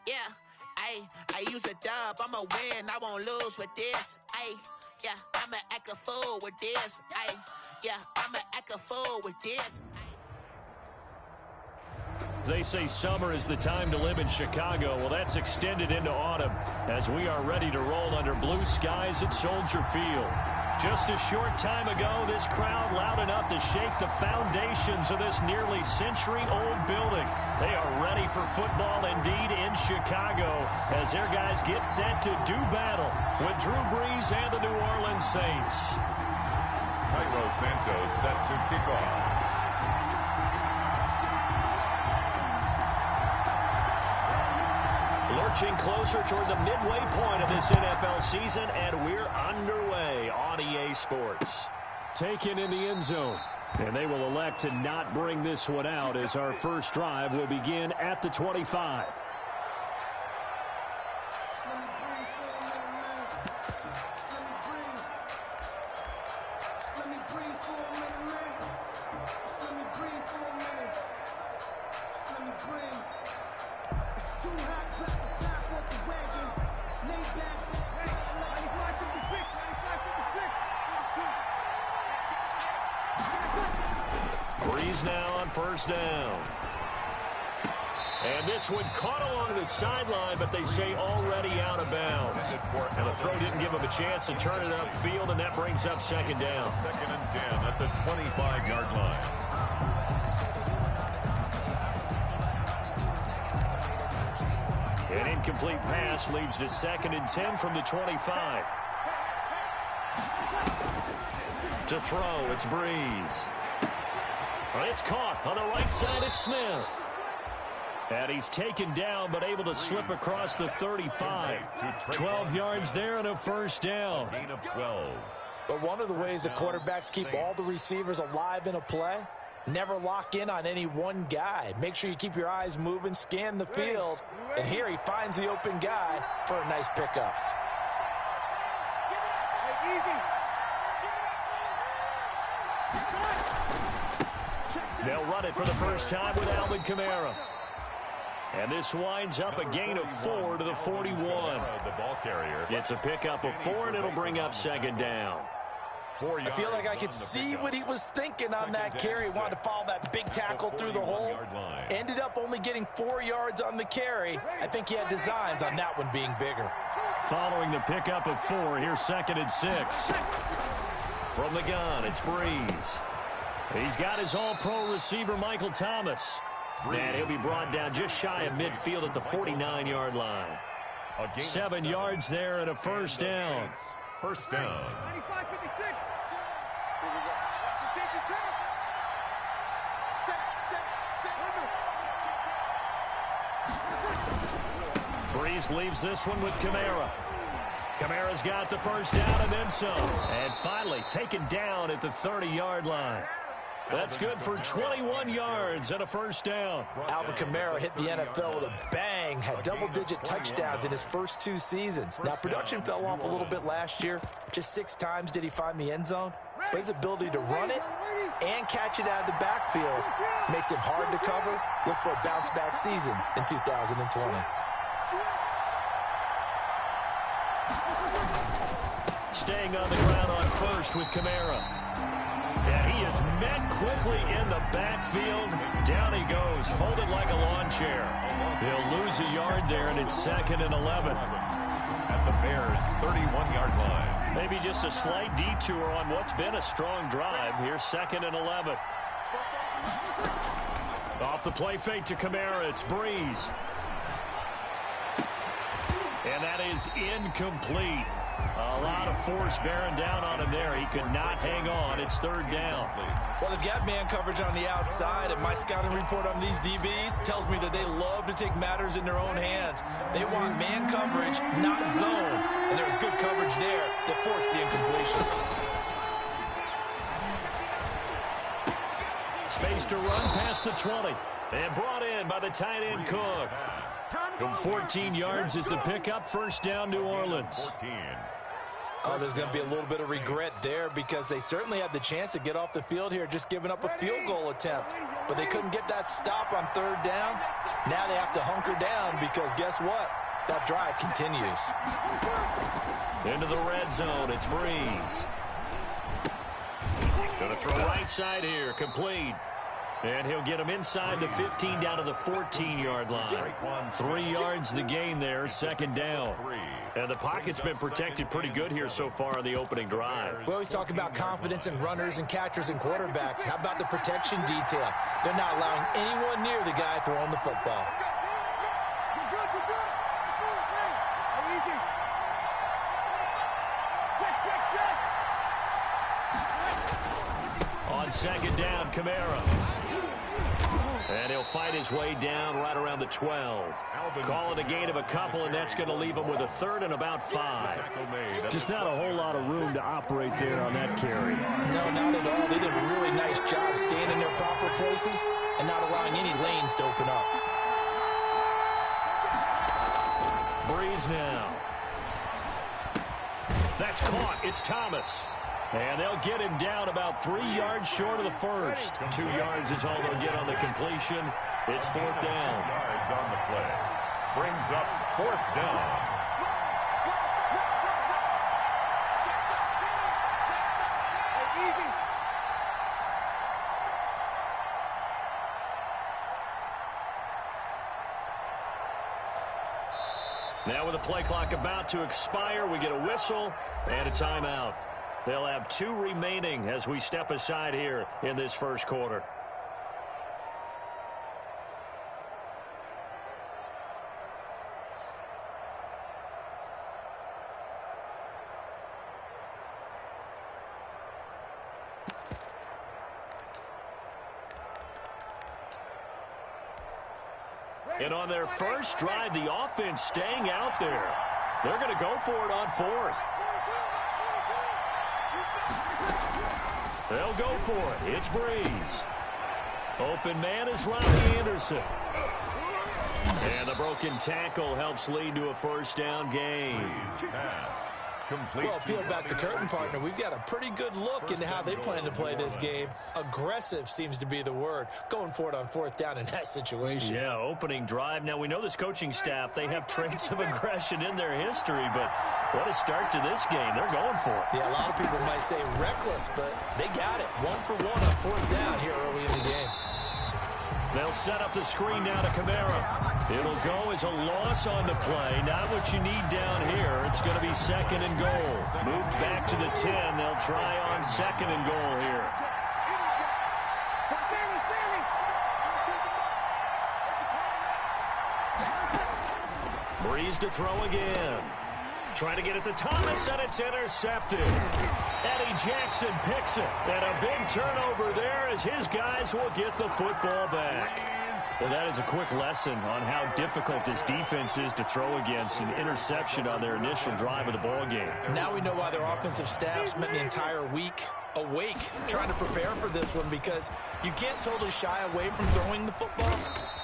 Yeah, I use a dub, I'ma win, I won't lose with this. Yeah, I'ma act a fool with this. Yeah, I'ma act a fool with this. They say summer is the time to live in Chicago. Well, that's extended into autumn as we are ready to roll under blue skies at Soldier Field. Just a short time ago, this crowd loud enough to shake the foundations of this nearly century-old building. They are ready for football indeed in Chicago as their guys get set to do battle with Drew Brees and the New Orleans Saints. Cairo Santos set to kick off. Lurching closer toward the midway point of this NFL season, and we're underway on EA Sports. Taken in the end zone. And they will elect to not bring this one out as our first drive will begin at the 25. Brees now on first down. And this one caught along the sideline, but they say already out of bounds. And the throw didn't give him a chance to turn it upfield, and that brings up second down. Second and 10 at the 25-yard line. An incomplete pass leads to second and 10 from the 25. To throw, it's Brees. It's caught on the right side. It's Smith. And he's taken down but able to slip across the 35. 12 yards there and a first down. Gain of 12. But one of the ways the quarterbacks keep all the receivers alive in a play, never lock in on any one guy. Make sure you keep your eyes moving, scan the field. And here he finds the open guy for a nice pickup. They'll run it for the first time with Alvin Kamara. And this winds up a gain of 4 to the 41. The ball carrier. It's a pickup of 4, and it'll bring up second down. I feel like I could see what he was thinking on that carry. He wanted to follow that big tackle through the hole. Ended up only getting 4 yards on the carry. I think he had designs on that one being bigger. Following the pickup of 4, here's second and 6. From the gun, it's Brees. He's got his all-pro receiver, Michael Thomas. And he'll be brought down just shy of midfield at the 49-yard line. 7 yards there and a first down. First down. Brees leaves this one with Kamara. Kamara's got the first down and then some. And finally taken down at the 30-yard line. That's good for 21 yards and a first down. Alvin Kamara hit the NFL with a bang, had double-digit touchdowns in his first 2 seasons. Now, production fell off a little bit last year. Just 6 times did he find the end zone. But his ability to run it and catch it out of the backfield makes him hard to cover. Look for a bounce-back season in 2020. Staying on the ground on first with Kamara. And he is met quickly in the backfield. Down he goes, folded like a lawn chair. They'll lose a yard there, and it's second and 11. At the Bears' 31-yard line. Maybe just a slight detour on what's been a strong drive. Here's second and 11. Off the play fake to Kamara, it's Brees. And that is incomplete. A lot of force bearing down on him there. He could not hang on. It's third down. Well, they've got man coverage on the outside, and my scouting report on these DBs tells me that they love to take matters in their own hands. They want man coverage, not zone. And there was good coverage there that forced the incompletion. Space to run past the 20. And brought in by the tight end Cook. From 14 yards is the pickup. First down, New Orleans. 14. Oh, there's going to be a little bit of regret there because they certainly had the chance to get off the field here, just giving up a field goal attempt. But they couldn't get that stop on third down. Now they have to hunker down because guess what? That drive continues. Into the red zone, it's Breeze. Going to throw right side here, complete. And he'll get him inside the 15 down to the 14-yard line. 3 yards the gain there, second down. And the pocket's been protected pretty good here so far on the opening drive. We always talk about confidence in runners and catchers and quarterbacks. How about the protection detail? They're not allowing anyone near the guy throwing the football. On second down, Kamara. And he'll fight his way down right around the 12. Call it a gain of a couple, and that's going to leave him with a third and about 5. Just not a whole lot of room to operate there on that carry. No, not at all. They did a really nice job staying in their proper places and not allowing any lanes to open up. Breeze now. That's caught. It's Thomas. And they'll get him down about 3 yards short of the first. 2 yards is all they'll get on the completion. It's fourth down. Yards on the play. Brings up fourth down. Now with the play clock about to expire, we get a whistle and a timeout. They'll have 2 remaining as we step aside here in this first quarter. And on their first drive, the offense staying out there. They're going to go for it on fourth. They'll go for it. It's Breeze. Open man is Robbie Anderson. And the broken tackle helps lead to a first down gain. Pass. Complete. Well, peel back the curtain, partner. We've got a pretty good look into how they plan to play this game. Aggressive seems to be the word. Going for it on fourth down in that situation. Yeah, opening drive. Now, we know this coaching staff, they have traits of aggression in their history, but what a start to this game. They're going for it. Yeah, a lot of people might say reckless, but they got it. 1 for 1 on fourth down here early in the game. They'll set up the screen now to Kamara. It'll go as a loss on the play. Not what you need down here. It's going to be second and goal. Moved back to the 10. They'll try on second and goal here. Breeze to throw again. Trying to get it to Thomas, and it's intercepted. Eddie Jackson picks it. And a big turnover there as his guys will get the football back. Well, that is a quick lesson on how difficult this defense is to throw against. An interception on their initial drive of the ball game. Now we know why their offensive staff spent the entire week awake trying to prepare for this one, because you can't totally shy away from throwing the football.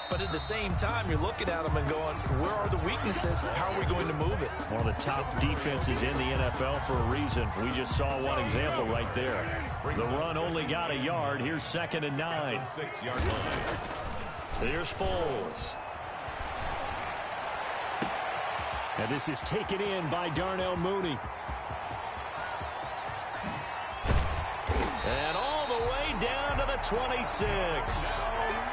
But at the same time, you're looking at them and going, where are the weaknesses? How are we going to move it? One of the top defenses in the NFL for a reason. We just saw one example right there. The run only got a yard. Here's second and 9. 6-yard line. Here's Foles. And this is taken in by Darnell Mooney. And all the way down to the 26.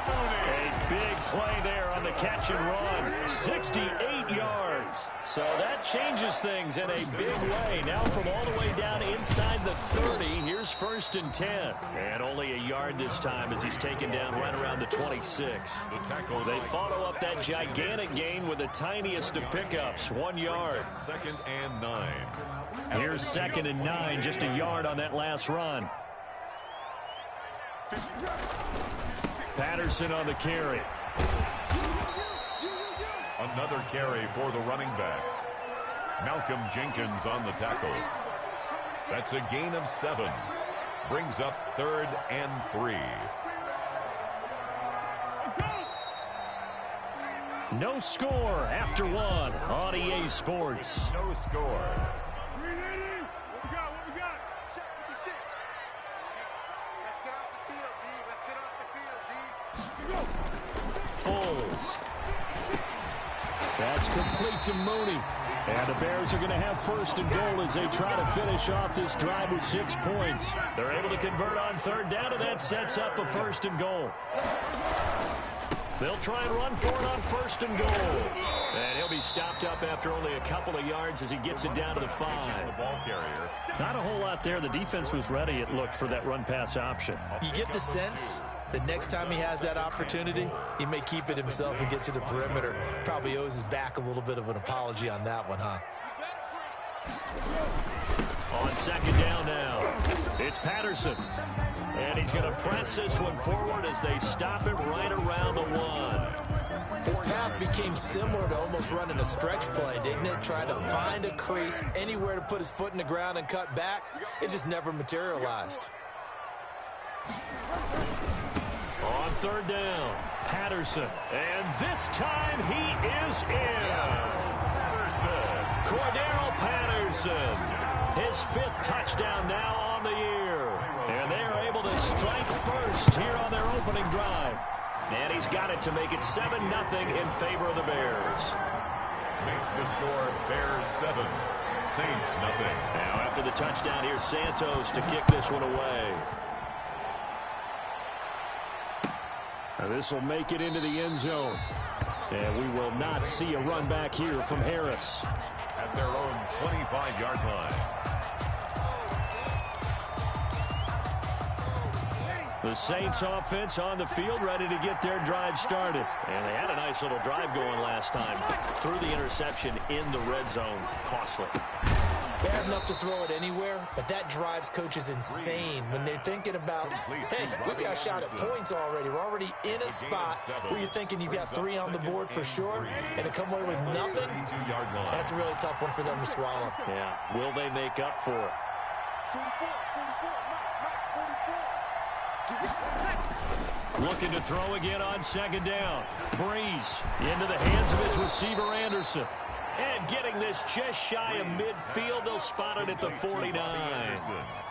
A big play there on the catch and run. 68 yards. So that changes things in a big way. Now from all the way down inside the 30, here's first and 10. And only a yard this time as he's taken down right around the 26. They follow up that gigantic gain with the tiniest of pickups, 1 yard. Second and 9. Here's second and 9, just a yard on that last run. Patterson on the carry. Another carry for the running back. Malcolm Jenkins on the tackle. That's a gain of 7. Brings up third and 3. No score after 1 on EA Sports. No score. Foles. That's complete to Mooney. And the Bears are going to have first and goal as they try to finish off this drive with 6 points. They're able to convert on third down, and that sets up a first and goal. They'll try and run for it on first and goal. And he'll be stopped up after only a couple of yards as he gets it down to the 5. Not a whole lot there. The defense was ready, it looked, for that run-pass option. You get the sense that next time he has that opportunity, he may keep it himself and get to the perimeter. Probably owes his back a little bit of an apology on that one, huh? On second down now, it's Patterson. And he's going to press this one forward as they stop it right around the 1. His path became similar to almost running a stretch play, didn't it? Trying to find a crease, anywhere to put his foot in the ground and cut back. It just never materialized. On third down, Patterson. And this time he is in. Yes. Cordero Patterson. His 5th touchdown now on the year. And they are able to strike first here on their opening drive. And he's got it to make it 7-0 in favor of the Bears. Makes the score Bears 7, Saints nothing. Now after the touchdown, here's Santos to kick this one away. Now this will make it into the end zone. And we will not see a run back here from Harris. At their own 25-yard line. The Saints offense on the field, ready to get their drive started. And they had a nice little drive going last time. Threw the interception in the red zone. Costly. Bad enough to throw it anywhere, but that drives coaches insane when they're thinking about, hey, we got a shot at points already. We're already in a spot where you're thinking you've got 3 on the board for sure, and to come away with nothing, that's a really tough one for them to swallow. Yeah, will they make up for it? Looking to throw again on second down. Breeze into the hands of his receiver, Anderson. And getting this just shy of midfield, they'll spot it at the 49.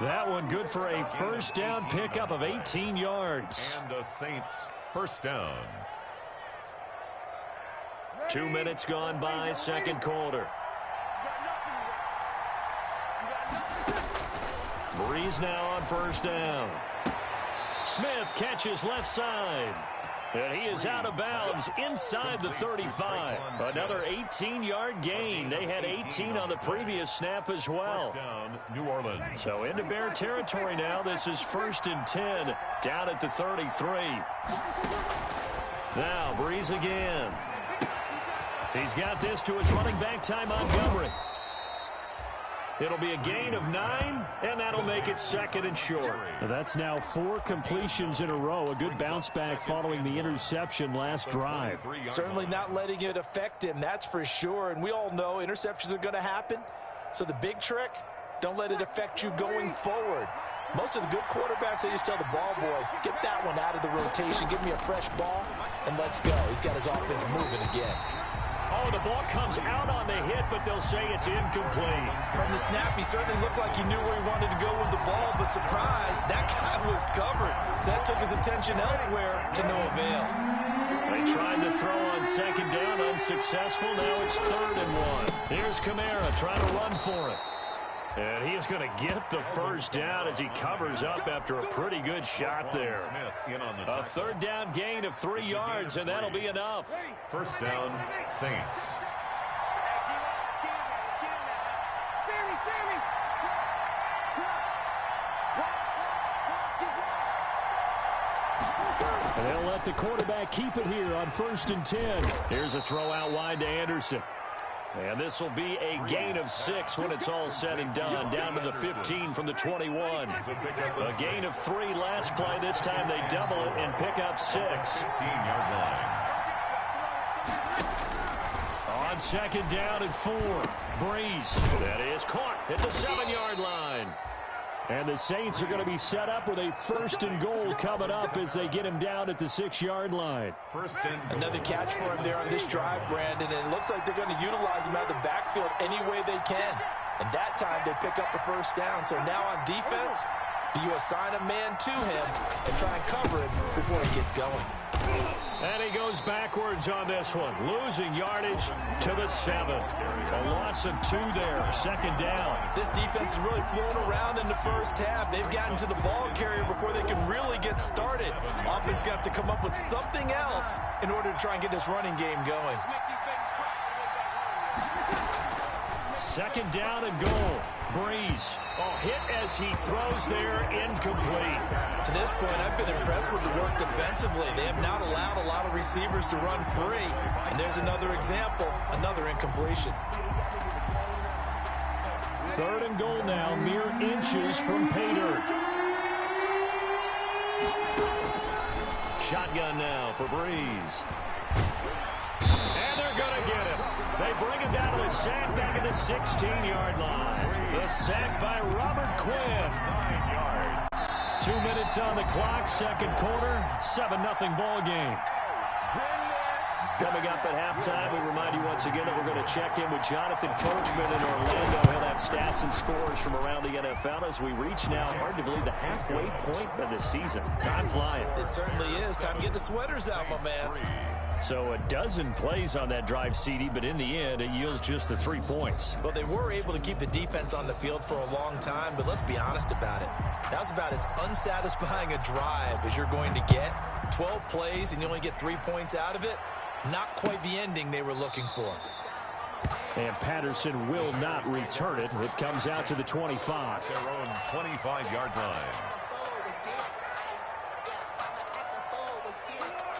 That one good for a first down pickup of 18 yards. And the Saints first down. 2 minutes gone by, second quarter. Breeze now on first down. Smith catches left side. And he is out of bounds inside the 35. Another 18-yard gain. They had 18 on the previous snap as well. Down, New Orleans. So into Bear territory now. This is 1st and 10 down at the 33. Now Breeze again. He's got this to his running back, Ty Montgomery. It'll be a gain of 9, and that'll make it 2nd and short. That's now 4 completions in a row. A good bounce back following the interception last drive. Certainly not letting it affect him, that's for sure. And we all know interceptions are going to happen. So the big trick, don't let it affect you going forward. Most of the good quarterbacks, they just tell the ball boy, get that one out of the rotation, give me a fresh ball, and let's go. He's got his offense moving again. Oh, the ball comes out on the hit, but they'll say it's incomplete. From the snap, he certainly looked like he knew where he wanted to go with the ball, but surprise, that guy was covered. So that took his attention elsewhere to no avail. They tried to throw on second down, unsuccessful. Now it's 3rd and 1. Here's Kamara trying to run for it. And he is going to get the first down as he covers up after a pretty good shot there. A 3rd down gain of 3 yards, and that'll be enough. First down, Saints. And they'll let the quarterback keep it here on 1st and 10. Here's a throw out wide to Anderson. And this will be a gain of 6 when it's all said and done. Down to the 15 from the 21. A gain of 3 last play. This time they double it and pick up 6. 15-yard line. On second down and 4. Breeze. That is caught at the 7-yard line. And the Saints are going to be set up with a 1st and goal coming up as they get him down at the 6-yard line. Another catch for him there on this drive, Brandon, and it looks like they're going to utilize him out of the backfield any way they can. And that time they pick up a first down. So now on defense, do you assign a man to him and try and cover him before he gets going? And he goes backwards on this one, losing yardage to the 7. A loss of 2 there, 2nd down. This defense is really flown around in the first half. They've gotten to the ball carrier before they can really get started. Offense got to come up with something else in order to try and get this running game going. 2nd down and goal. Breeze. Hit as he throws there, incomplete. To this point, I've been impressed with the work defensively. They have not allowed a lot of receivers to run free. And there's another example, another incompletion. 3rd and goal now, mere inches from pay dirt. Shotgun now for Breeze. And they're going to get him. They bring him down to the sack back at the 16-yard line. The sack by Robert Quinn. 9 yards. 2 minutes on the clock, 2nd quarter, 7-0 ball game. Coming up at halftime, we remind you once again that we're going to check in with Jonathan Coachman in Orlando. He'll have stats and scores from around the NFL as we reach now, hard to believe, the halfway point of the season. Time flying. It certainly is. Time to get the sweaters out, my man. So a dozen plays on that drive, CD, but in the end, it yields just the 3 points. Well, they were able to keep the defense on the field for a long time, but let's be honest about it. That was about as unsatisfying a drive as you're going to get. 12 plays and you only get 3 points out of it. Not quite the ending they were looking for. And Patterson will not return it. It comes out to the 25. Their own 25-yard line.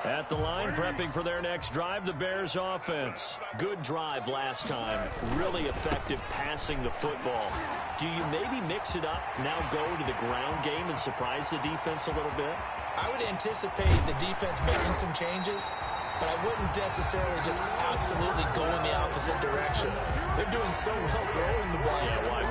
At the line, prepping for their next drive, the Bears offense. Good drive last time. Really effective passing the football. Do you maybe mix it up, now go to the ground game and surprise the defense a little bit? I would anticipate the defense making some changes, but I wouldn't necessarily just absolutely go in the opposite direction. They're doing so well throwing the ball.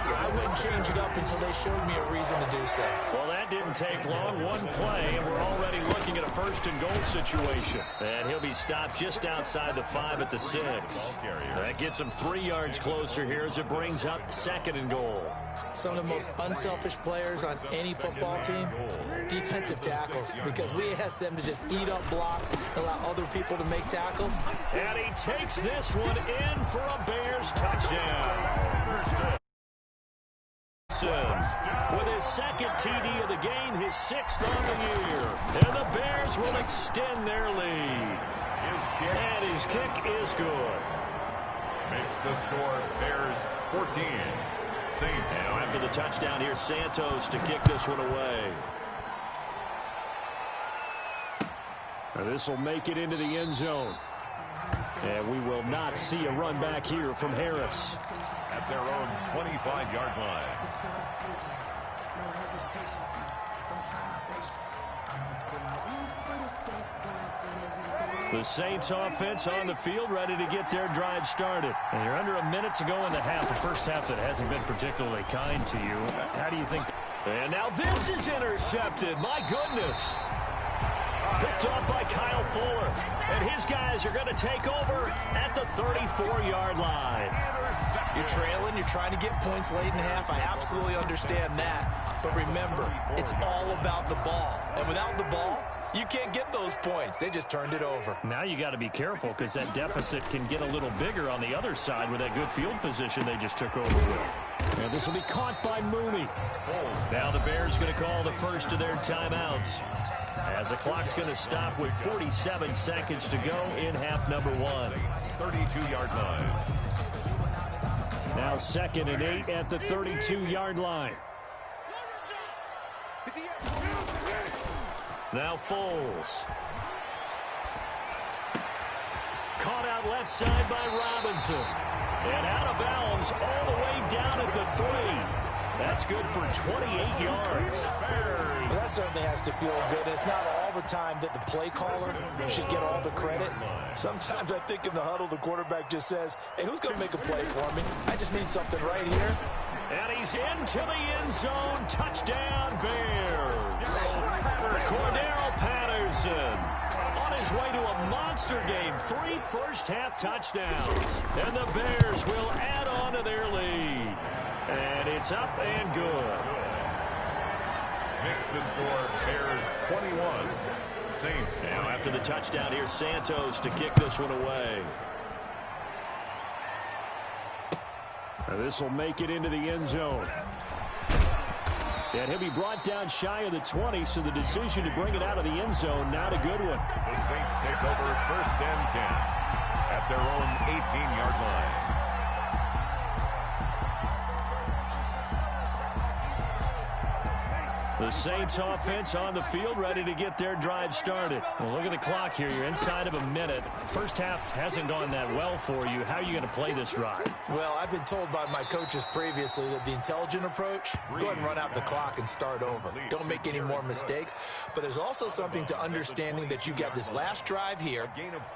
I wouldn't change it up until they showed me a reason to do so. Well, that didn't take long. One play, and we're already looking at a 1st and goal situation. And he'll be stopped just outside the 5 at the 6. That gets him 3 yards closer here as it brings up 2nd and goal. Some of the most unselfish players on any football team, defensive tackles, because we ask them to just eat up blocks, allow other people to make tackles. And he takes this one in for a Bears touchdown. With his 2nd TD of the game, his 6th on the year. And the Bears will extend their lead. And his kick is good. Makes the score Bears 14. Saints. Now after the touchdown, here's Santos to kick this one away. This will make it into the end zone. And we will not see a run back here from Harris. At their own 25-yard line. The Saints offense on the field, ready to get their drive started. And you're under a minute to go in the half. The first half that hasn't been particularly kind to you. How do you think? And now this is intercepted. My goodness. Picked off by Kyle Fuller. And his guys are going to take over at the 34-yard line. You're trailing, you're trying to get points late in half. I absolutely understand that. But remember, it's all about the ball. And without the ball, you can't get those points. They just turned it over. Now you got to be careful because that deficit can get a little bigger on the other side with that good field position they just took over with. And this will be caught by Mooney. Now the Bears going to call the first of their timeouts, as the clock's going to stop with 47 seconds to go in half number 1. 32-yard line. Now 2nd and 8 at the 32-yard line. Now Foles. Caught out left side by Robinson. And out of bounds all the way down at the 3. That's good for 28 yards. Well, that certainly has to feel good. It's not all the time that the play caller should get all the credit. Sometimes I think in the huddle, the quarterback just says, hey, who's going to make a play for me? I just need something right here. And he's into the end zone. Touchdown, Bears. Cordero Patterson on his way to a monster game. 3 first-half touchdowns. And the Bears will add on to their lead. And it's up and good. Makes the score Bears 21, Saints. Now after the touchdown, here's Santos to kick this one away. This will make it into the end zone. And he'll be brought down shy of the 20, so the decision to bring it out of the end zone, not a good one. The Saints take over 1st and 10 at their own 18-yard line. The Saints offense on the field, ready to get their drive started. Well, look at the clock here. You're inside of a minute. First half hasn't gone that well for you. How are you going to play this drive? Well, I've been told by my coaches previously that the intelligent approach, go ahead and run out the clock and start over. Don't make any more mistakes. But there's also something to understanding that you got this last drive here.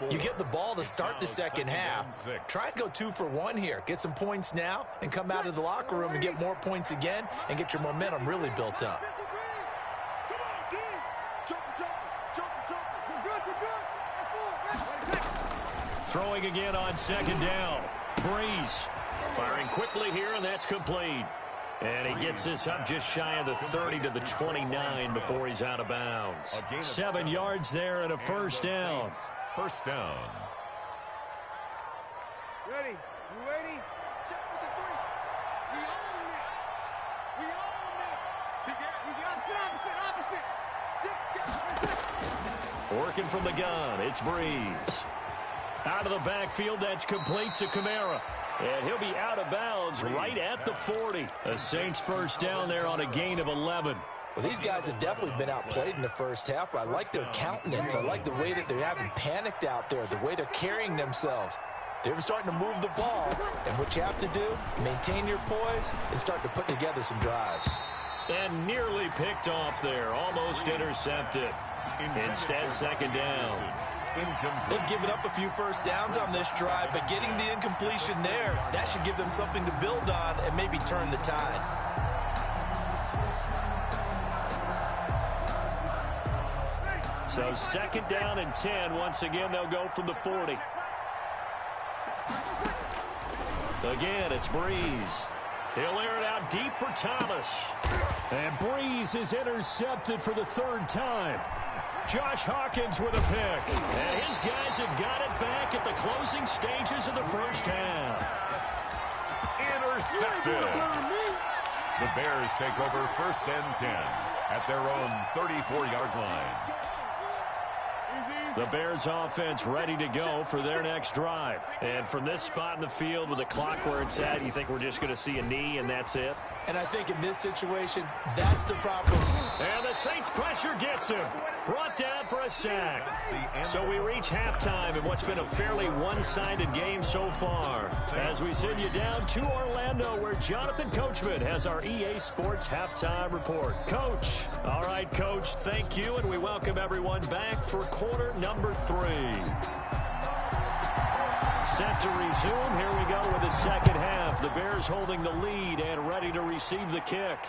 You get the ball to start the second half. Try and go 2 for 1 here. Get some points now and come out of the locker room and get more points again and get your momentum really built up. Throwing again on 2nd down. Breeze firing quickly here, and that's complete. And he gets this up just shy of the 30 to the 29 before he's out of bounds. 7 yards there and a 1st down. 1st down. Ready? You ready? Check with the 3. We own it. We own it. Opposite. Working from the gun, it's Breeze. Out of the backfield, that's complete to Kamara. And he'll be out of bounds right at the 40. The Saints 1st down there on a gain of 11. Well, these guys have definitely been outplayed in the first half, but I like their countenance. I like the way that they haven't panicked out there, the way they're carrying themselves. They're starting to move the ball, and what you have to do, maintain your poise and start to put together some drives. And nearly picked off there, almost intercepted. Instead, 2nd down. They've given up a few 1st downs on this drive, but getting the incompletion there, that should give them something to build on and maybe turn the tide. So 2nd down and 10. Once again, they'll go from the 40. Again, it's Breeze. He'll air it out deep for Thomas. And Breeze is intercepted for the 3rd time. Josh Hawkins with a pick. And his guys have got it back at the closing stages of the first half. Intercepted. The Bears take over 1st and 10 at their own 34-yard line. The Bears offense ready to go for their next drive. And from this spot in the field with the clock where it's at, you think we're just going to see a knee and that's it? And I think in this situation, that's the problem. And the Saints pressure gets him. Brought down for a sack. So we reach halftime in what's been a fairly one-sided game so far. As we send you down to Orlando, where Jonathan Coachman has our EA Sports halftime report. Coach. All right, Coach, thank you, and we welcome everyone back for quarter number 3. Set to resume. Here we go with the second half. The Bears holding the lead and ready to receive the kick.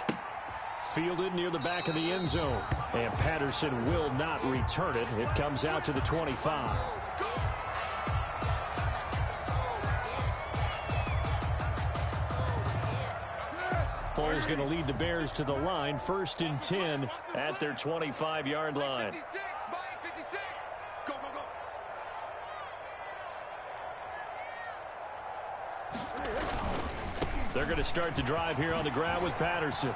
Fielded near the back of the end zone. And Patterson will not return it. It comes out to the 25. Foles going to lead the Bears to the line. 1st and 10 at their 25-yard line. They're going to start the drive here on the ground with Patterson.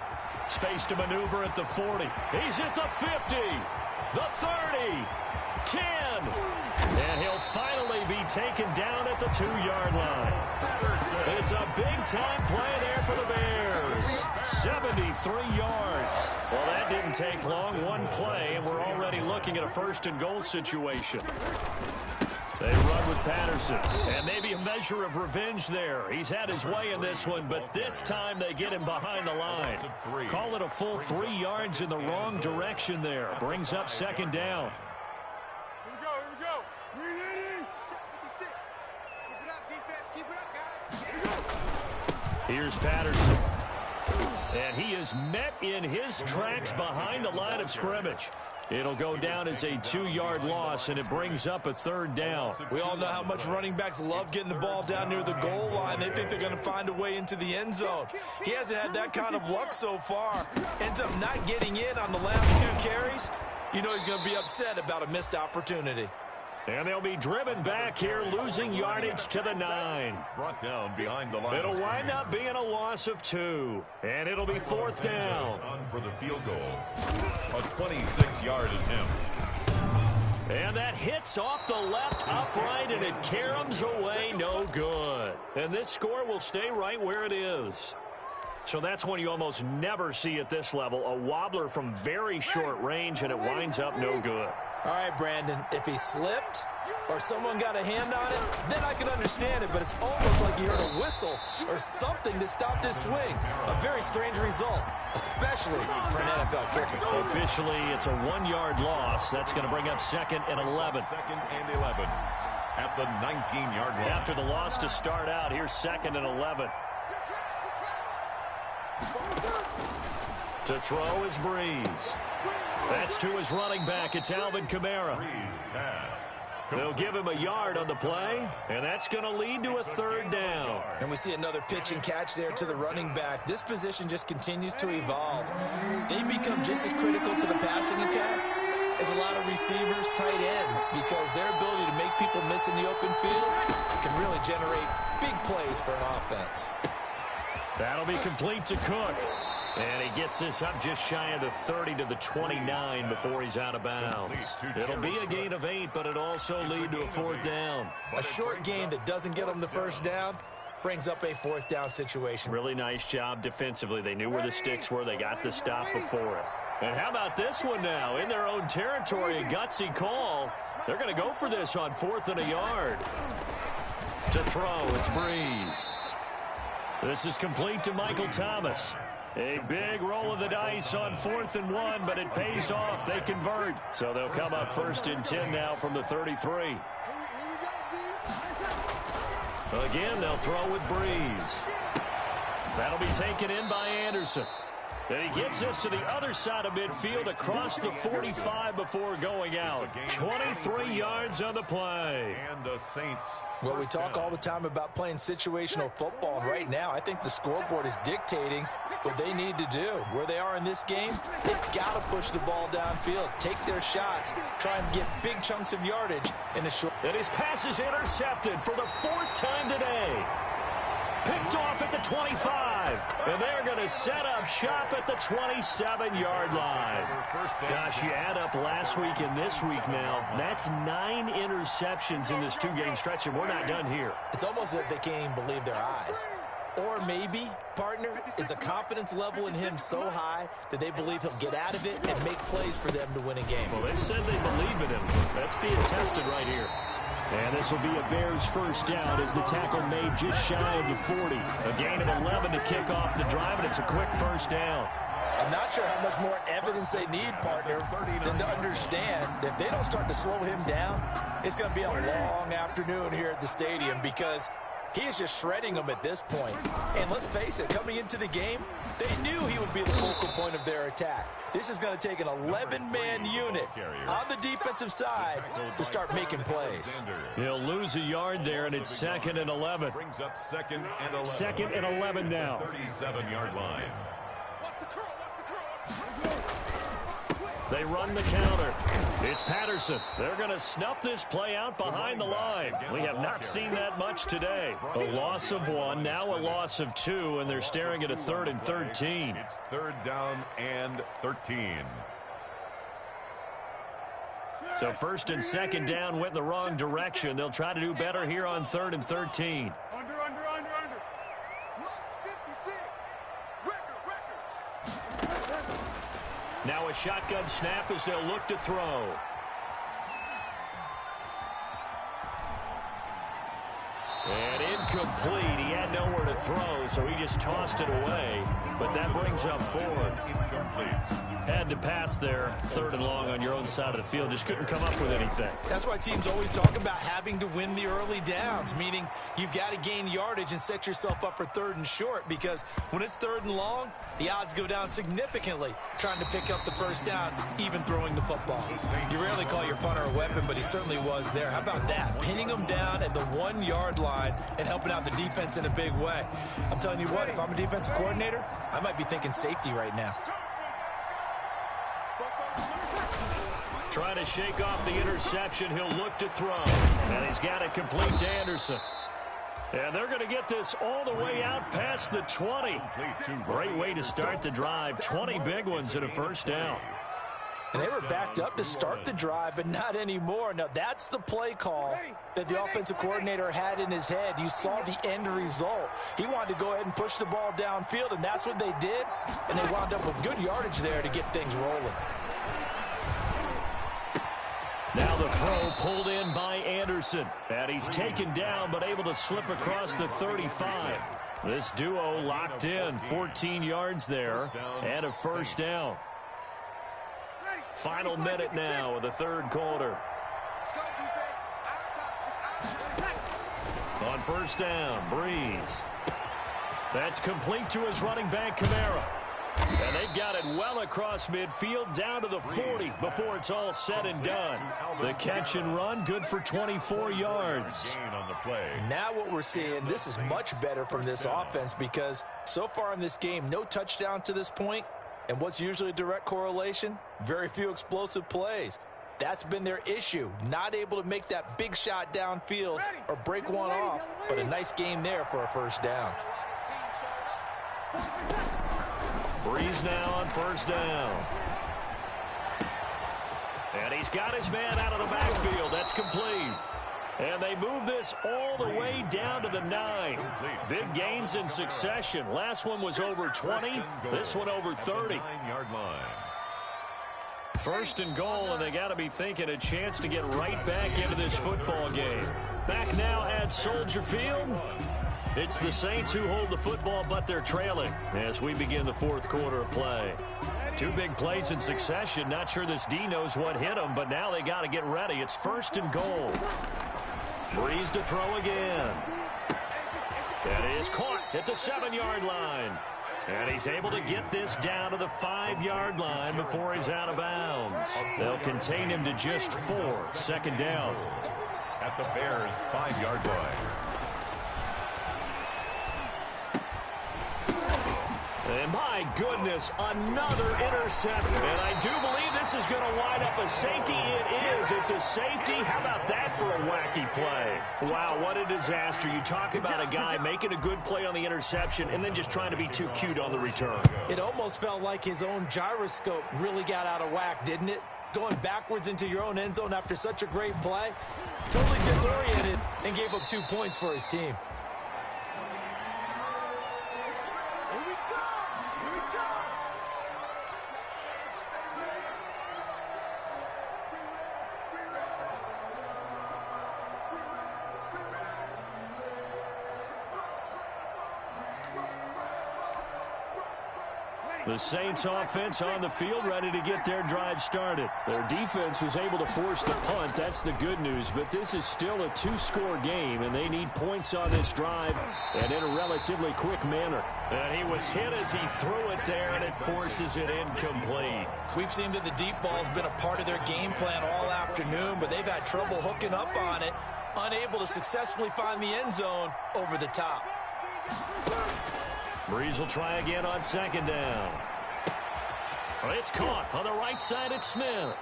Space to maneuver at the 40. He's at the 50, the 30, 10. And he'll finally be taken down at the 2-yard line. It's a big-time play there for the Bears. 73 yards. Well, that didn't take long. One play, and we're already looking at a 1st and goal situation. They run with Patterson, and maybe a measure of revenge there. He's had his way in this one, but this time they get him behind the line. Call it a full 3 yards in the wrong direction there. Brings up 2nd down. Here we go. Keep it up, guys. Here's Patterson. And he is met in his tracks behind the line of scrimmage. It'll go down as a 2-yard loss, and it brings up a 3rd down. We all know how much running backs love getting the ball down near the goal line. They think they're going to find a way into the end zone. He hasn't had that kind of luck so far. Ends up not getting in on the last 2 carries. you know he's going to be upset about a missed opportunity. And they'll be driven back here, losing yardage to the 9. Brought down behind the line. It'll wind up being a loss of 2. And it'll be 4th down. On for the field goal. A 26-yard attempt. And that hits off the left upright, and it caroms away, no good. And this score will stay right where it is. So that's one you almost never see at this level. A wobbler from very short range, and it winds up no good. All right, Brandon, if he slipped or someone got a hand on it, then I can understand it, but it's almost like you heard a whistle or something that stopped his swing. A very strange result, especially for an NFL kicker. Officially, it's a 1-yard loss. That's going to bring up 2nd and 11. 2nd and 11 at the 19-yard line. After the loss to start out, here's 2nd and 11. To throw is Breeze. That's to his running back. It's Alvin Kamara. They'll give him a yard on the play, and that's going to lead to a 3rd down. And we see another pitch and catch there to the running back. This position just continues to evolve. They become just as critical to the passing attack as a lot of receivers, tight ends, because their ability to make people miss in the open field can really generate big plays for an offense. That'll be complete to Cook. And he gets this up just shy of the 30 to the 29 before he's out of bounds. It'll be a gain of 8, but it'll also lead to a 4th down. A short gain that doesn't get them the 1st down brings up a 4th down situation. Really nice job defensively. They knew where the sticks were. They got the stop before it. And how about this one now? In their own territory, a gutsy call. They're going to go for this on 4th and a yard. To throw, it's Breeze. This is complete to Michael Thomas. A big roll of the dice on 4th and 1, but it pays off. They convert. So they'll come up 1st and 10 now from the 33. Again, they'll throw with Breeze. That'll be taken in by Anderson. Then he gets this to the other side of midfield across the 45 before going out. 23 yards on the play. And the Saints. Well, we talk all the time about playing situational football, and right now I think the scoreboard is dictating what they need to do. Where they are in this game, they've got to push the ball downfield, take their shots, try and get big chunks of yardage in the short. And his pass is intercepted for the 4th time today. Picked off at the 25. And they're going to set up shop at the 27-yard line. Gosh, you add up last week and this week now. That's 9 interceptions in this 2-game stretch, and we're not done here. It's almost as if they can't even believe their eyes. Or maybe, partner, is the confidence level in him so high that they believe he'll get out of it and make plays for them to win a game. Well, they said they believe in him. That's being tested right here. And this will be a Bears 1st down as the tackle made just shy of the 40. A gain of 11 to kick off the drive, and it's a quick 1st down. I'm not sure how much more evidence they need, partner, than to understand that if they don't start to slow him down, it's going to be a long afternoon here at the stadium because he is just shredding them at this point. And let's face it, coming into the game, they knew he would be the focal point of their attack. This is going to take an 11-man unit on the defensive side to start making plays. He'll lose a yard there, and it's 2nd and 11. Brings up 2nd and 11. 2nd and 11 now. 37-yard line. They run the counter. It's Patterson. They're going to snuff this play out behind the line. We have not seen that much today. A loss of 1, now a loss of 2, and they're staring at a 3rd and 13. It's 3rd down and 13. So 1st and 2nd down went in the wrong direction. They'll try to do better here on 3rd and 13. Under. Lost 56. Record. Now a shotgun snap as they'll look to throw. And incomplete. He had nowhere to throw, so he just tossed it away. But that brings up 4th. Had to pass there, 3rd and long on your own side of the field. Just couldn't come up with anything. That's why teams always talk about having to win the early downs, meaning you've got to gain yardage and set yourself up for 3rd and short, because when it's 3rd and long, the odds go down significantly trying to pick up the 1st down, even throwing the football. You rarely call your punter a weapon, but he certainly was there. How about that? Pinning him down at the 1-yard line and helping out the defense in a big way. I'm telling you what, if I'm a defensive coordinator, I might be thinking safety right now. Trying to shake off the interception. He'll look to throw. And he's got it complete to Anderson. And they're going to get this all the way out past the 20. Great way to start the drive. 20 big ones and a first down. And they were backed up to start the drive, but not anymore. Now, that's the play call that the offensive coordinator had in his head. You saw the end result. He wanted to go ahead and push the ball downfield, and that's what they did. And they wound up with good yardage there to get things rolling. Now the throw pulled in by Anderson. And he's taken down, but able to slip across the 35. This duo locked in. 14 yards there and a first down. Final minute now of the third quarter. On first down, Breeze. That's complete to his running back, Kamara. And they've got it well across midfield down to the 40 before it's all said and done. The catch and run, good for 24 yards. Now what we're seeing, this is much better from this offense because so far in this game, no touchdown to this point. And what's usually a direct correlation? Very few explosive plays. That's been their issue. Not able to make that big shot downfield or break one off. But a nice game there for a first down. Breeze now on first down. And he's got his man out of the backfield. That's complete. And they move this all the way down to the 9. Big gains in succession. Last one was over 20. This one over 30. First and goal, and they got to be thinking a chance to get right back into this football game. Back now at Soldier Field. It's the Saints who hold the football, but they're trailing as we begin the fourth quarter of play. Two big plays in succession. Not sure this D knows what hit them, but now they got to get ready. It's first and goal. Breeze to throw again. That is caught at the 7-yard line. And he's able to get this down to the 5-yard line before he's out of bounds. They'll contain him to just 4. Second down. At the Bears' 5-yard line. And my goodness, another interception. And I do believe this is going to wind up a safety. It is. It's a safety. How about that for a wacky play? Wow, what a disaster. You talk about a guy making a good play on the interception and then just trying to be too cute on the return. It almost felt like his own gyroscope really got out of whack, didn't it? Going backwards into your own end zone after such a great play. Totally disoriented and gave up 2 points for his team. The Saints offense on the field ready to get their drive started. Their defense was able to force the punt. That's the good news. But this is still a 2-score game, and they need points on this drive and in a relatively quick manner. And he was hit as he threw it there, and it forces it incomplete. We've seen that the deep ball's been a part of their game plan all afternoon, but they've had trouble hooking up on it, unable to successfully find the end zone over the top. Breeze will try again on second down. It's caught on the right side at Smith.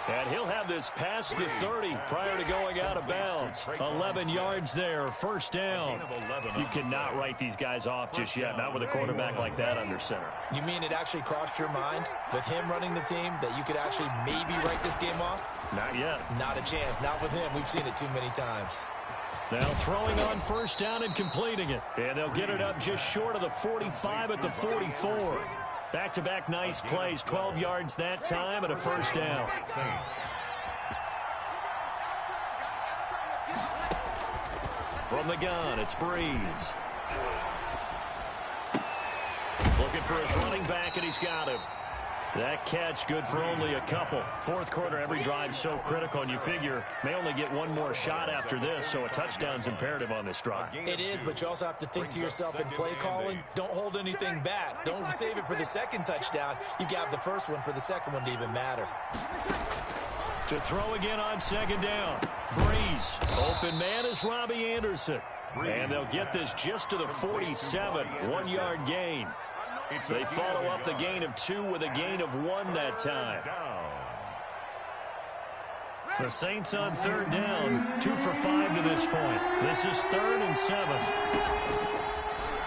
And he'll have this past the 30 prior to going out of bounds. 11 yards there, first down. You cannot write these guys off just yet, not with a quarterback like that under center. You mean it actually crossed your mind with him running the team that you could actually maybe write this game off? Not yet. Not a chance. Not with him. We've seen it too many times. Now throwing on first down and completing it. And they'll get it up just short of the 45 at the 44. Back-to-back nice plays. 12 yards that time and a first down. From the gun, it's Breeze. Looking for his running back, and he's got him. That catch good for only a couple. Fourth quarter, every drive's so critical, and you figure may only get one more shot after this, so a touchdown's imperative on this drive. It is, but you also have to think to yourself in play calling, don't hold anything back. Don't save it for the second touchdown. You got the first one for the second one to even matter. To throw again on second down. Breeze. Open man is Robbie Anderson. And they'll get this just to the 47. 1-yard gain. They follow up the gain of 2 with a gain of 1 that time. The Saints on third down, 2 for 5 to this point. This is 3rd and 7.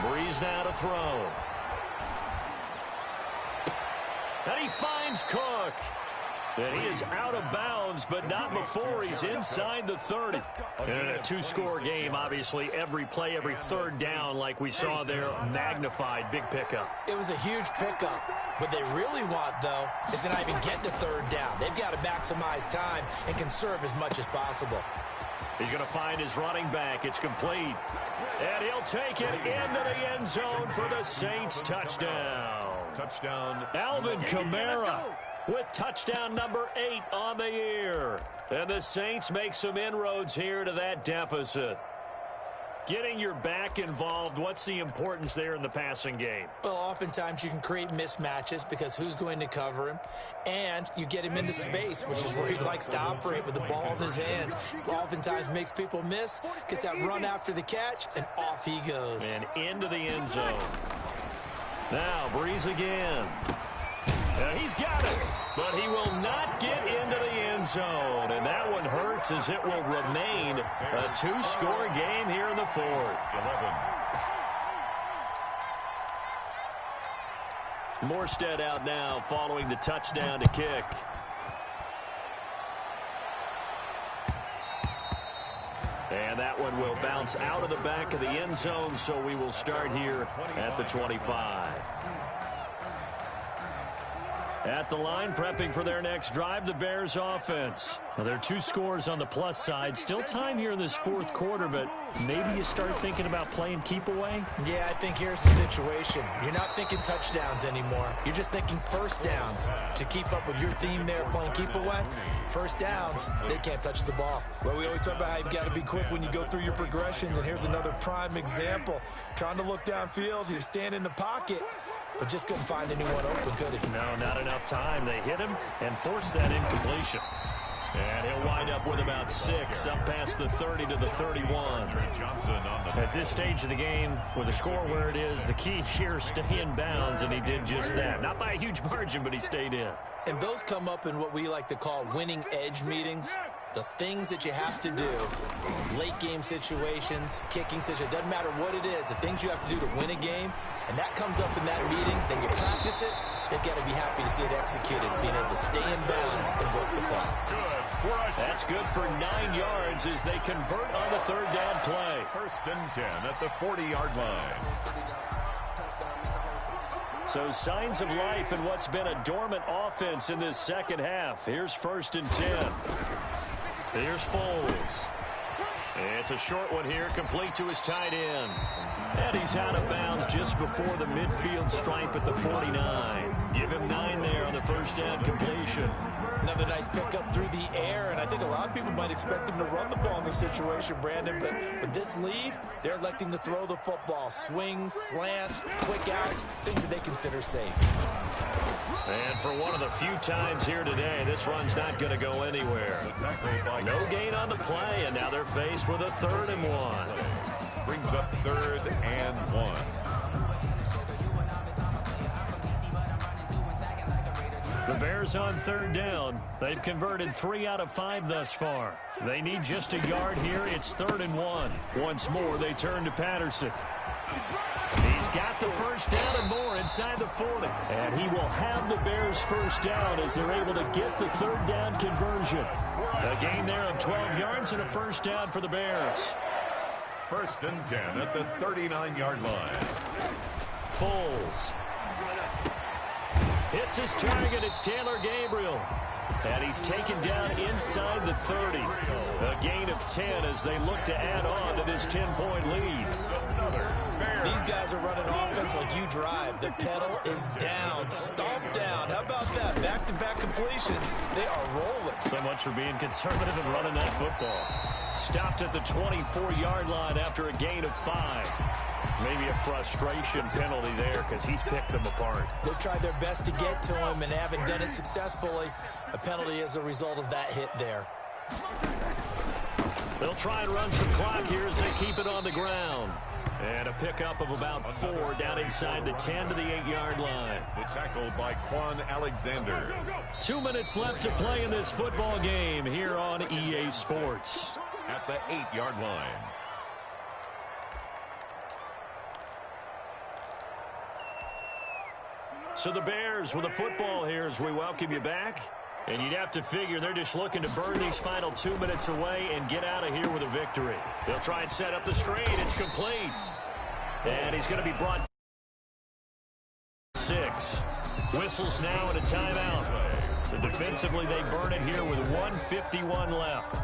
Breeze now to throw. And he finds Cook. And he is out of bounds, but not before he's inside the 30. And in a two-score game, obviously, every play, every third down, like we saw there, magnified. Big pickup. It was a huge pickup. What they really want, though, is to not even get to third down. They've got to maximize time and conserve as much as possible. He's going to find his running back. It's complete. And he'll take it into the end zone for the Saints touchdown. Touchdown. Alvin Kamara with touchdown number 8 on the year. And the Saints make some inroads here to that deficit. Getting your back involved, what's the importance there in the passing game? Well, oftentimes you can create mismatches because who's going to cover him? And you get him into space, which is where he likes to operate with the ball in his hands. Oftentimes makes people miss, gets that run after the catch, and off he goes. And into the end zone. Now, Breeze again. He's got it, but he will not get into the end zone. And that one hurts as it will remain a two-score game here in the 4th. 11. Morstead out now following the touchdown to kick. And that one will bounce out of the back of the end zone, so we will start here at the 25. At the line, prepping for their next drive, the Bears offense. Well, there are 2 scores on the plus side. Still time here in this 4th quarter, but maybe you start thinking about playing keep away? Yeah, I think here's the situation. You're not thinking touchdowns anymore. You're just thinking first downs. To keep up with your theme there, playing keep away, first downs, they can't touch the ball. Well, we always talk about how you've got to be quick when you go through your progressions, and here's another prime example. Trying to look downfield, he was standing in the pocket, but just couldn't find anyone open, could he? No, not enough time. They hit him and forced that incompletion. And he'll wind up with about 6, up past the 30 to the 31. At this stage of the game, with the score where it is, the key here is stay in bounds, and he did just that. Not by a huge margin, but he stayed in. And those come up in what we like to call winning edge meetings. The things that you have to do, late game situations, kicking situations, doesn't matter what it is, the things you have to do to win a game, and that comes up in that meeting, then you practice it, they've got to be happy to see it executed, being able to stay in bounds and work the clock. That's good for 9 yards as they convert on the third down play. 1st and 10 at the 40-yard line. So signs of life in what's been a dormant offense in this second half. Here's 1st and 10. Here's Foles. It's a short one here, complete to his tight end. And he's out of bounds just before the midfield stripe at the 49. Give him 9 there on the first down completion. Another nice pickup through the air, and I think a lot of people might expect him to run the ball in this situation, Brandon, but with this lead, they're electing to throw the football. Swings, slants, quick outs, things that they consider safe. And for one of the few times here today, this run's not going to go anywhere. No gain on the play, and now they're faced with a 3rd and 1. Brings up 3rd and 1. The Bears on third down. They've converted 3 out of 5 thus far. They need just a yard here. It's 3rd and 1. Once more, they turn to Patterson. He's got the first down and more inside the 40. And he will have the Bears first down as they're able to get the third down conversion. A gain there of 12 yards and a first down for the Bears. 1st and 10 at the 39-yard line. Foles. Hits his target. It's Taylor Gabriel. And he's taken down inside the 30. A gain of 10 as they look to add on to this 10-point lead. These guys are running offense like you drive. The pedal is down, stomped down. How about that? Back-to-back completions. They are rolling. So much for being conservative and running that football. Stopped at the 24-yard line after a gain of 5. Maybe a frustration penalty there because he's picked them apart. They've tried their best to get to him and haven't done it successfully. A penalty as a result of that hit there. They'll try and run some clock here as they keep it on the ground. And a pickup of about 4 down inside the 10 to the 8-yard line. The tackle by Quan Alexander. 2 minutes left to play in this football game here on EA Sports. At the 8-yard line. So the Bears with the football here as we welcome you back. And you'd have to figure they're just looking to burn these final 2 minutes away and get out of here with a victory. They'll try and set up the screen. It's complete. And he's going to be brought 6. Whistles now and a timeout. So defensively they burn it here with 1:51 left.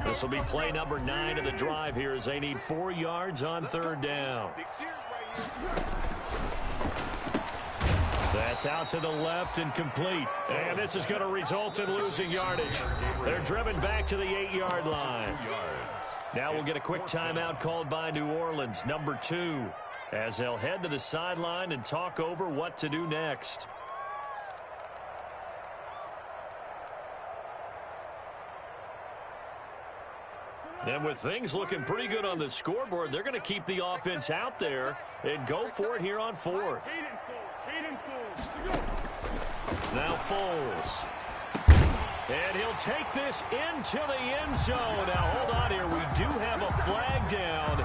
This will be play number 9 of the drive here as they need 4 yards on 3rd down. That's out to the left and complete. And this is going to result in losing yardage. They're driven back to the 8-yard line. Now we'll get a quick timeout called by New Orleans, number 2, as they'll head to the sideline and talk over what to do next. And with things looking pretty good on the scoreboard, they're going to keep the offense out there and go for it here on 4th. Now Foles. And he'll take this into the end zone. Now hold on here. We do have a flag down.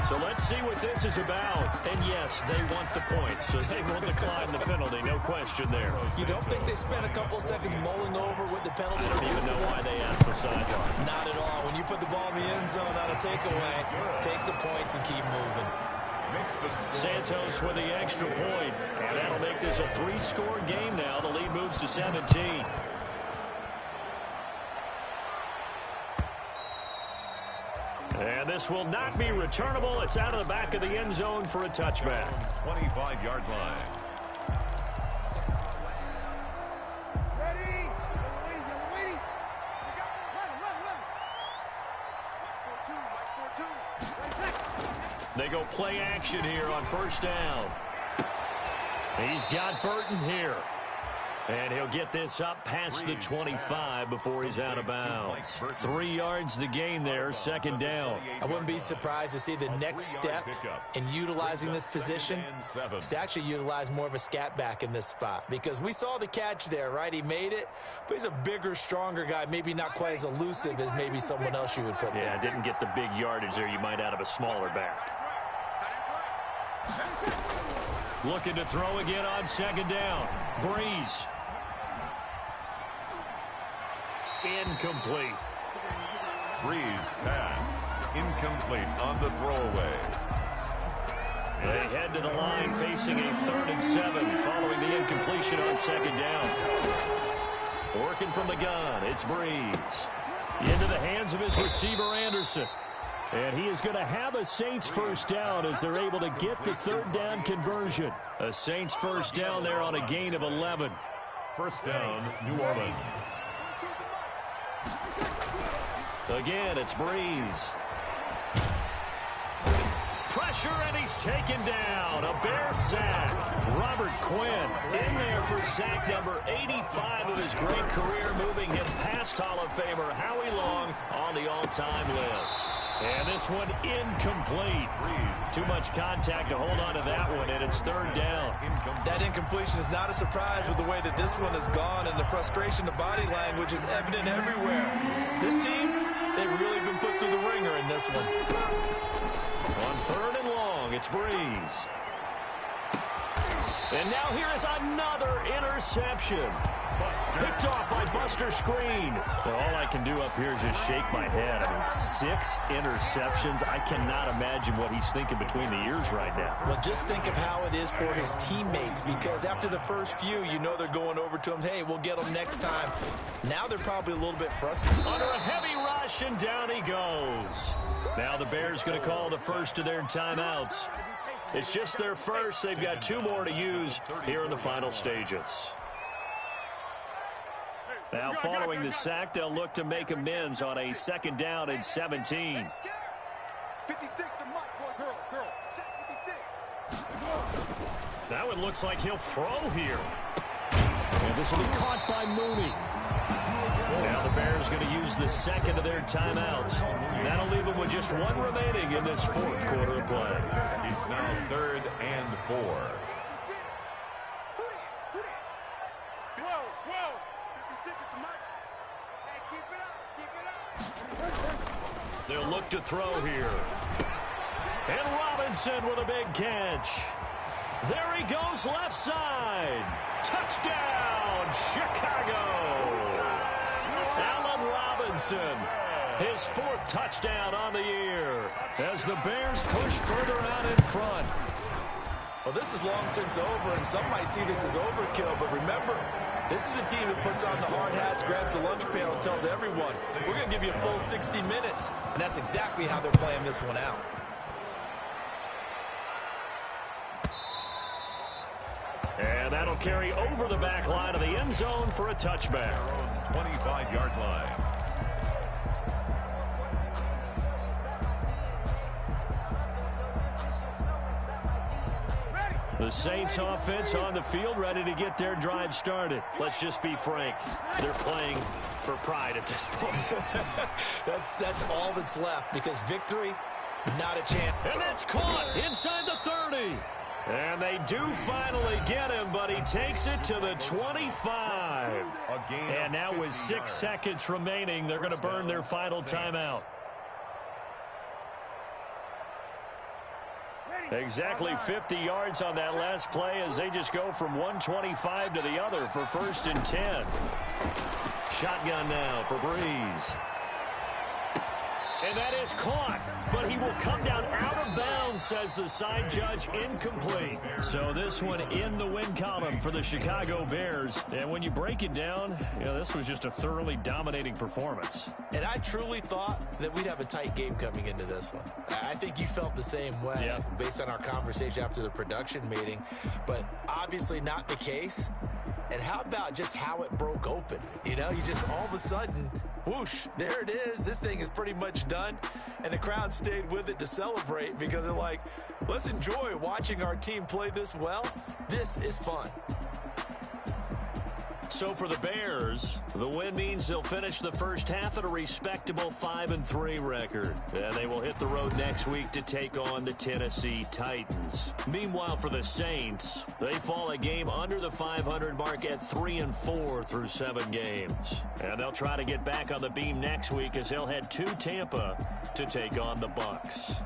So let's see what this is about. And yes, they want the points, so they will decline the penalty. No question there. You don't think they spent a couple of seconds mulling over what the penalty? I don't even know why they asked the sideline. Not at all. When you put the ball in the end zone on a takeaway, take the points and keep moving. Santos with the extra point. And that'll make this a 3-score game now. The lead moves to 17. And this will not be returnable. It's out of the back of the end zone for a touchback. 25-yard line. Ready? Waiting. They go play action here on 1st down. He's got Burton here. And he'll get this up past the 25 before he's out of bounds. 3 yards the gain there, 2nd down. I wouldn't be surprised to see the next step in utilizing this position is to actually utilize more of a scat back in this spot. Because we saw the catch there, right? He made it, but he's a bigger, stronger guy, maybe not quite as elusive as maybe someone else you would put there. Yeah, didn't get the big yardage there you might out of a smaller back. Looking to throw again on 2nd down. Breeze. Incomplete. Breeze pass. Incomplete on the throwaway. They head to the line facing a 3rd and 7 following the incompletion on 2nd down. Working from the gun, it's Breeze. Into the hands of his receiver, Anderson. And he is going to have a Saints 1st down as they're able to get the 3rd down conversion. A Saints 1st down there on a gain of 11. 1st down, New Orleans. Again, it's Breeze. Pressure, and he's taken down. A Bear sack. Robert Quinn in there for sack number 85 of his great career, moving him past Hall of Famer Howie Long on the all-time list. And this one incomplete. Too much contact to hold on to that one, and it's 3rd down. That incompletion is not a surprise with the way that this one has gone, and the frustration of body language is evident everywhere. This team, they've really been put through the ringer in this one. On 3rd and long, it's Breeze. And now here is another interception. Picked off by Buster Screen. Well, all I can do up here is just shake my head. I mean, 6 interceptions. I cannot imagine what he's thinking between the ears right now. Well, just think of how it is for his teammates, because after the first few, you know they're going over to him, hey, we'll get them next time. Now they're probably a little bit frustrated. Under a heavy rush, and down he goes. Now the Bears going to call the first of their timeouts. It's just their first. They've got 2 more to use here in the final stages. Now, following the sack, they'll look to make amends on a 2nd down and 17. 56 to Mike, boy, girl. Set 56. That one looks like he'll throw here. And this will be caught by Mooney. Now the Bears going to use the second of their timeouts. That'll leave them with just one remaining in this fourth quarter of play. It's now 3rd and 4. They'll look to throw here. And Robinson with a big catch. There he goes left side. Touchdown, Chicago. Allen Robinson, his 4th touchdown on the year as the Bears push further out in front. Well, this is long since over, and some might see this as overkill, but remember, this is a team that puts on the hard hats, grabs the lunch pail, and tells everyone, we're going to give you a full 60 minutes. And that's exactly how they're playing this one out. And that'll carry over the back line of the end zone for a touchback. 25-yard line. The Saints offense on the field, ready to get their drive started. Let's just be frank. They're playing for pride at this point. That's all that's left, because victory, not a chance. And that's caught inside the 30. And they do finally get him, but he takes it to the 25. And now with 6 seconds remaining, they're going to burn their final timeout. Exactly 50 yards on that last play as they just go from 125 to the other for 1st and 10. Shotgun now for Breeze. And that is caught, but he will come down out of bounds, says the side judge, incomplete. So this one in the win column for the Chicago Bears. And when you break it down, this was just a thoroughly dominating performance. And I truly thought that we'd have a tight game coming into this one. I think you felt the same way based on our conversation after the production meeting, but obviously not the case. And how about just how it broke open? You just all of a sudden, whoosh, there it is. This thing is pretty much done. And the crowd stayed with it to celebrate because they're like, let's enjoy watching our team play this well. This is fun. So for the Bears, the win means they'll finish the first half at a respectable 5-3 record. And they will hit the road next week to take on the Tennessee Titans. Meanwhile, for the Saints, they fall a game under the 500 mark at 3-4 through 7 games. And they'll try to get back on the beam next week as they'll head to Tampa to take on the Bucs.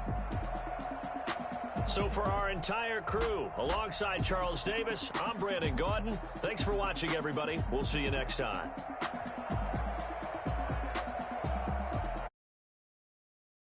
So for our entire crew, alongside Charles Davis, I'm Brandon Gaudin. Thanks for watching, everybody. We'll see you next time.